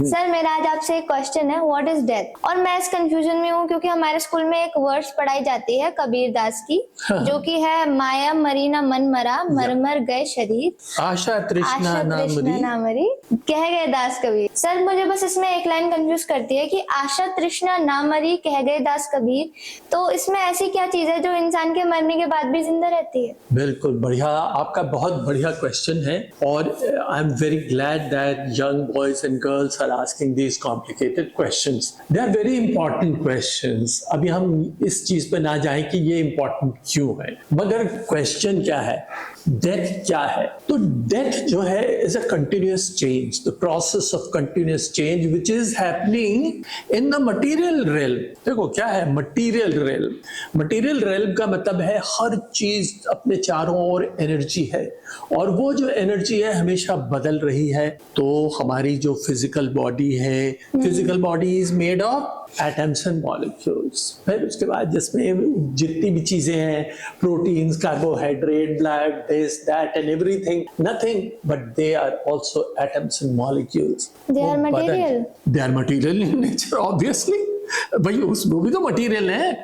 Sir मेरा आज आपसे एक क्वेश्चन है, व्हाट इज डेथ? और मैं इस कंफ्यूजन में हूँ क्योंकि हमारे स्कूल में एक वर्ड्स पढ़ाई जाती है कबीर दास की, जो कि है माया मरी ना मन मरा, मर मर गए शरीर, आशा तृष्णा ना मरी, कह गए दास कबीर। सर मुझे बस इसमें एक लाइन कंफ्यूज करती है कि आशा तृष्णा ना मरी, कह गए दास कबीर, तो इसमें ऐसी क्या चीज है जो इंसान के मरने के बाद भी जिंदा रहती है? बिल्कुल बढ़िया, आपका बहुत बढ़िया क्वेश्चन है और I am very glad that young boys and girls are asking these complicated questions. They are very important questions. अभी हम इस चीज पे ना जाएं कि ये इंपॉर्टेंट क्यों है, मगर क्वेश्चन क्या है, डेथ क्या है? तो डेथ जो है is a continuous change, the process of continuous change which is happening in the material realm. देखो क्या है मटीरियल रेल्म? मटीरियल रेल्म का मतलब है हर चीज अपने चारों ओर एनर्जी है, और वो जो एनर्जी है हमेशा बदल रही है। तो हमारी जो फिजिकल बॉडी है, physical body is made of atoms and molecules. फिर उसके बाद जिसमें जितनी भी चीजें हैं, proteins, carbohydrate, blood, this that and everything, nothing but they are also atoms and molecules. They are material, they are material in nature obviously. भाई उसमें भी तो मटेरियल है।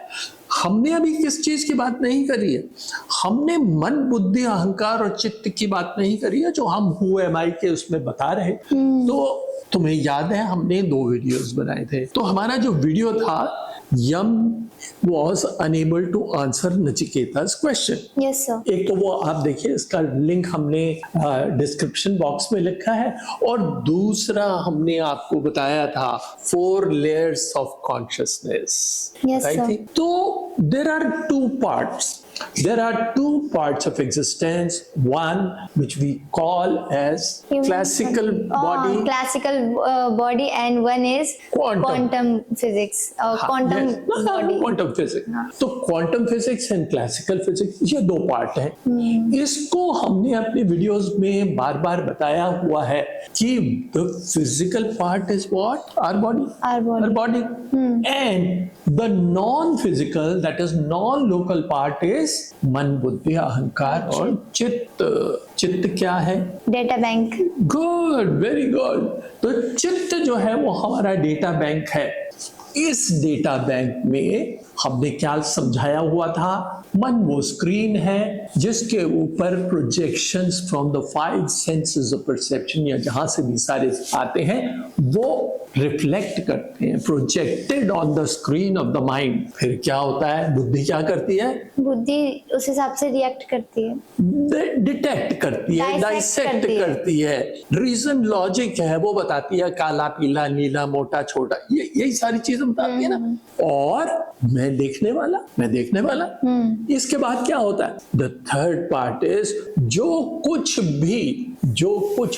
हमने अभी किस चीज की बात नहीं करी है? हमने मन, बुद्धि, अहंकार और चित्त की बात नहीं करी है, जो हम हु एम आई के उसमें बता रहे। तो तुम्हें याद है हमने 2 वीडियोस बनाए थे। तो हमारा जो वीडियो था, यम was unable to answer नचिकेता's question. Yes sir. एक तो वो आप देखिए, इसका लिंक हमने डिस्क्रिप्शन बॉक्स में लिखा है, और दूसरा हमने आपको बताया था 4 layers of consciousness. Yes, sir. तो there are 2 parts. There are 2 parts of existence. One which we call as classical body. Classical body, and one is quantum physics. Quantum body. Quantum physics. तो quantum physics and classical physics ये 2 part हैं। इसको हमने अपने videos में बार बार बताया हुआ है कि the physical part is what? Our body. Our body. And the non-physical, that is non-local part is मन, बुद्धि, अहंकार और चित्त। चित्त क्या है? Data bank. Good, very good. तो चित्त जो है वो हमारा डेटा बैंक है। इस डेटा बैंक में हमने क्या समझाया हुआ था? मन वो स्क्रीन है जिसके ऊपर projections from the 5 senses of perception, या जहां से भी सारे आते हैं वो रिफ्लेक्ट करते हैं, projected on the screen of the mind. फिर क्या होता है? बुद्धि क्या करती है? बुद्धि उस हिसाब से रिएक्ट करती है, डिटेक्ट करती है, डाइसेक्ट करती है। रीजन लॉजिक है, वो बताती है काला, पीला, नीला, मोटा, छोटा, यही सारी चीजें बताती है ना। और मैं देखने वाला। इसके बाद क्या होता है? द थर्ड पार्ट इज जो कुछ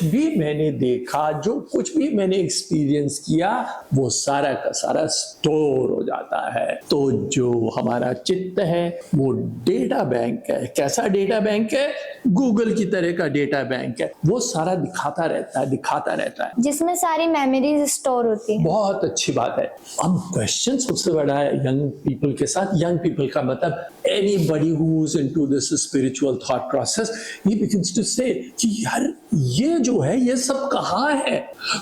भी मैंने देखा, जो कुछ भी मैंने एक्सपीरियंस किया, वो सारा का सारा स्टोर हो जाता है। तो जो हमारा चित्त है वो डेटा बैंक है। कैसा डेटा बैंक है? गूगल की तरह का डेटा बैंक है। वो सारा दिखाता रहता है, जिसमें सारी मेमोरीज स्टोर होती है। बहुत अच्छी बात है। अब क्वेश्चन सबसे बड़ा है यंग पीपल के साथ। यंग पीपल का मतलब anybody who's into this spiritual thought process, he begins to say कि यार ये जो है ये सब कहाँ है?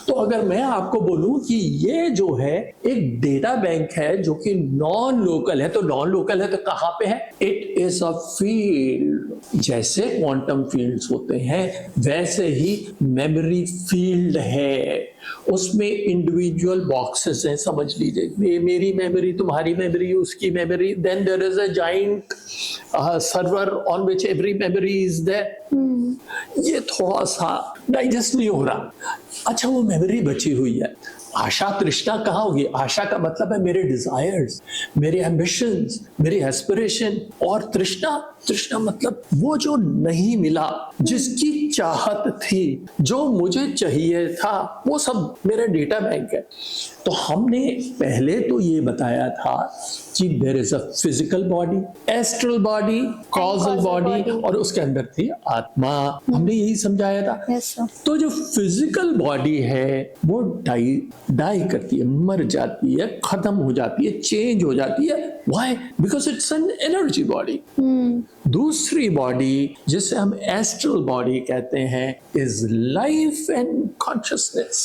तो अगर मैं आपको बोलूं कि ये जो है एक डेटा बैंक है जो कि नॉन लोकल है, तो नॉन लोकल है तो कहाँ पे है? It is a field. जैसे क्वांटम फील्ड्स होते हैं वैसे ही मेमोरी फील्ड है, उसमें इंडिविजुअल बॉक्सेस हैं। समझ लीजिए मेरी मेमोरी, तुम्हारी मेमोरी, उसकी memory, then there is a giant server on which every memory is there. ये थोड़ा सा डाइजेस्ट नहीं हो रहा। अच्छा, वो मेमोरी बची हुई है। आशा तृष्णा कहाँ होगी? आशा का मतलब है मेरे डिजायर्स, मेरे एम्बिशंस, मेरी एस्पिरेशन। और तृष्णा मतलब वो जो नहीं मिला, जिसकी चाहत थी, जो मुझे चाहिए था, वो सब मेरा डेटा बैंक है। तो हमने पहले तो ये बताया था कि there is a physical body, astral body, causal body, और उसके अंदर थी आत्मा। हमने यही समझाया था। yes, तो जो फिजिकल बॉडी है वो डाई करती है, मर जाती है, खत्म हो जाती है, चेंज हो जाती है। Why? Because it's an energy body. दूसरी बॉडी जिसे हम एस्ट्रल बॉडी कहते हैं is life and consciousness.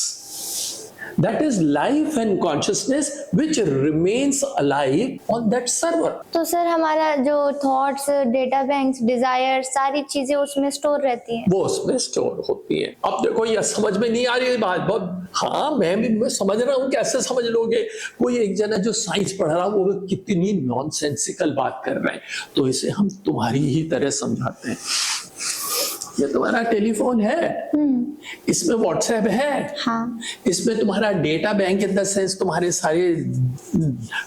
That is life and consciousness which remains alive on that server. तो सर हमारा जो थॉट्स, डेटा बैंक्स, डिजायर, सारी चीजें उसमें स्टोर रहती हैं। वो उसमें स्टोर होती है। अब देखो ये समझ में नहीं आ रही बात बहुत, हाँ मैं समझ रहा हूँ, कैसे समझ लोगे? कोई एक जना जो साइंस पढ़ रहा वो कितनी नॉनसेंसिकल बात कर रहे हैं, तो इसे हम तुम्हारी ही तरह समझाते हैं। ये तुम्हारा टेलीफोन है, इसमें व्हाट्सएप है, हाँ। इसमें तुम्हारा data bank in the sense तुम्हारे सारे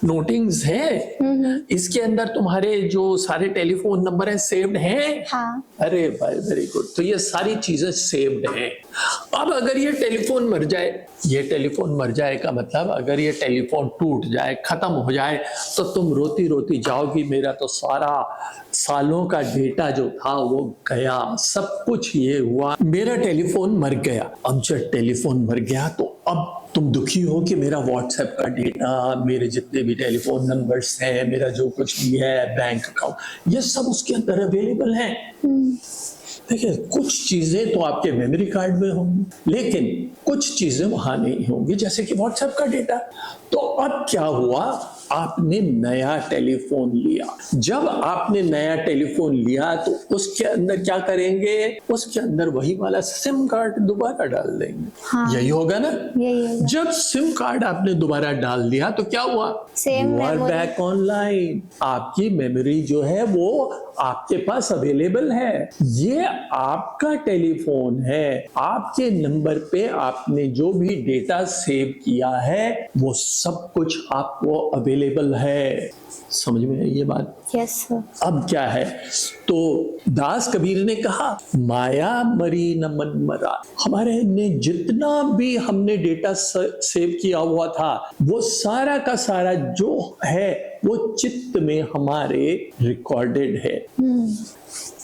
नोटिंग्स हैं, इसके अंदर तुम्हारे जो सारे टेलीफोन नंबर है सेव्ड हैं। हाँ। अरे भाई वेरी गुड, तो ये सारी चीजें सेव्ड हैं। अब अगर ये टेलीफोन मर जाए, ये टेलीफोन मर जाए का मतलब अगर ये टेलीफोन टूट जाए, खत्म हो जाए, तो तुम रोती रोती जाओगी मेरा तो सारा सालों का डेटा जो था वो गया, सब कुछ ये हुआ, मेरा टेलीफोन मर गया। अब जब टेलीफोन मर गया तो अब तुम दुखी हो कि मेरा व्हाट्सएप का डेटा, मेरे जितने भी टेलीफोन नंबर्स हैं, मेरा जो कुछ भी है, बैंक अकाउंट, ये सब उसके अंदर अवेलेबल है। देखिए कुछ चीजें तो आपके मेमोरी कार्ड में होंगी, लेकिन कुछ चीजें वहां नहीं होंगी, जैसे कि व्हाट्सएप का डेटा। तो अब क्या हुआ, आपने नया टेलीफोन लिया। जब आपने नया टेलीफोन लिया तो उसके अंदर क्या करेंगे, उसके अंदर वही वाला सिम कार्ड दोबारा डाल देंगे। हाँ। यही होगा ना? यही होगा। जब सिम कार्ड आपने दोबारा डाल दिया तो क्या हुआ, same you are memory. Back online. आपकी मेमोरी जो है वो आपके पास अवेलेबल है। ये आपका टेलीफोन है, आपके नंबर पे आपने जो भी डेटा सेव किया है वो सब कुछ आपको अवेलेबल है। समझ में आई ये बात? Yes sir. अब क्या है, तो दास कबीर ने कहा माया मरी न मन मरा। हमारे ने जितना भी हमने डेटा सेव किया हुआ था वो सारा का सारा जो है वो चित्त में हमारे रिकॉर्डेड है।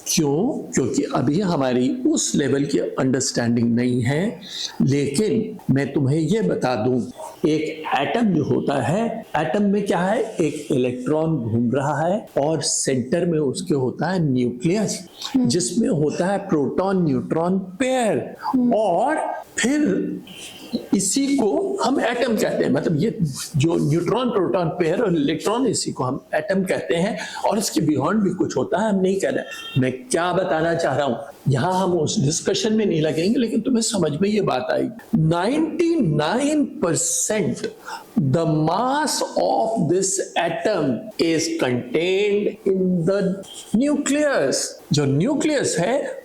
क्यों? क्योंकि अभी हमारी उस लेवल की अंडरस्टैंडिंग नहीं है। लेकिन मैं तुम्हें यह बता दूं, एक एटम जो होता है, एटम में क्या है, एक इलेक्ट्रॉन घूम रहा है और सेंटर में उसके होता है न्यूक्लियस, जिसमें होता है प्रोटॉन न्यूट्रॉन पेयर, और फिर इसी को हम एटम कहते हैं। मतलब ये जो न्यूट्रॉन प्रोटॉन पेयर और इलेक्ट्रॉन, इसी को हम एटम कहते हैं। और इसके बियॉन्ड भी कुछ होता है, हम नहीं कह रहे। मैं क्या बताना चाह रहा हूं, यहां हम उस डिस्कशन में नहीं लगेंगे, लेकिन तुम्हें समझ में ये बात आई। 99% the mass of this atom is contained in the nucleus. जो न्यूक्लियस है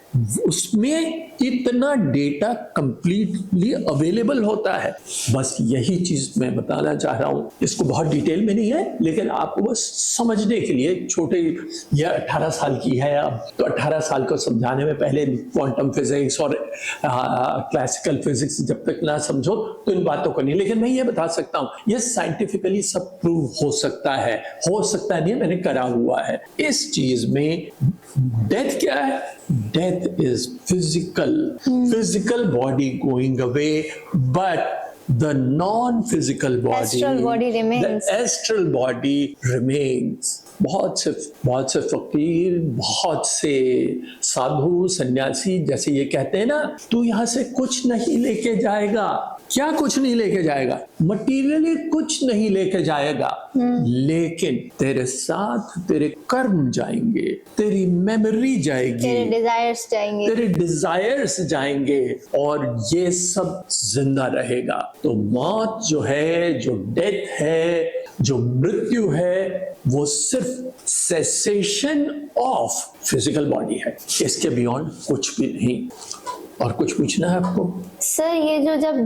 उसमें इतना डेटा कंप्लीटली अवेलेबल होता है। बस यही चीज मैं बताना चाह रहा हूं। इसको बहुत डिटेल में नहीं है, लेकिन आपको बस समझने के लिए, छोटे, यह 18 साल की है अब, तो 18 साल को समझाने में पहले क्वांटम फिजिक्स और क्लासिकल फिजिक्स जब तक ना समझो तो इन बातों को नहीं। लेकिन मैं ये बता सकता हूं, ये साइंटिफिकली सब प्रूव हो सकता है, नहीं है, मैंने करा हुआ है। इस चीज में डेथ क्या है? Death is physical body going away, but the non-physical body, astral body remains. The astral body remains. बहुत से फकीर, बहुत से साधु सन्यासी जैसे ये कहते हैं ना, तू यहाँ से कुछ नहीं लेके जाएगा। क्या कुछ नहीं लेके जाएगा? मटीरियली कुछ नहीं लेके जाएगा, लेकिन तेरे साथ तेरे कर्म जाएंगे, तेरी मेमोरी जाएगी, तेरे डिजायर्स जाएंगे, तेरे डिजायर्स जाएंगे, और ये सब जिंदा रहेगा। तो मौत जो है, जो डेथ है, जो मृत्यु है, वो सिर्फ सेसेशन ऑफ फिजिकल बॉडी है, इसके बियॉन्ड कुछ भी नहीं। और कुछ पूछना है आपको? सर ये जो जब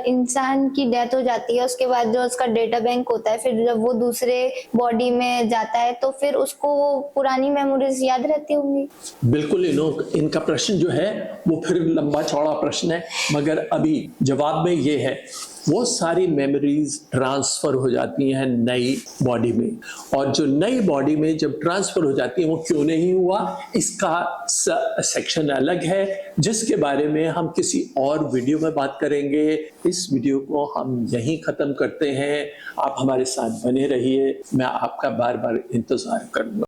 इंसान की डेथ हो जाती है, उसके बाद जो उसका डेटा बैंक होता है, फिर जब वो दूसरे बॉडी में जाता है तो फिर उसको वो पुरानी मेमोरीज याद रहती होंगी? बिल्कुल। इनका प्रश्न जो है वो फिर लंबा चौड़ा प्रश्न है, मगर अभी जवाब में ये है, वो सारी मेमोरीज ट्रांसफर हो जाती हैं नई बॉडी में, और जो नई बॉडी में जब ट्रांसफर हो जाती है वो क्यों नहीं हुआ, इसका सेक्शन अलग है, जिसके बारे में हम किसी और वीडियो में बात करेंगे। इस वीडियो को हम यहीं खत्म करते हैं। आप हमारे साथ बने रहिए, मैं आपका बार बार इंतजार करूंगा।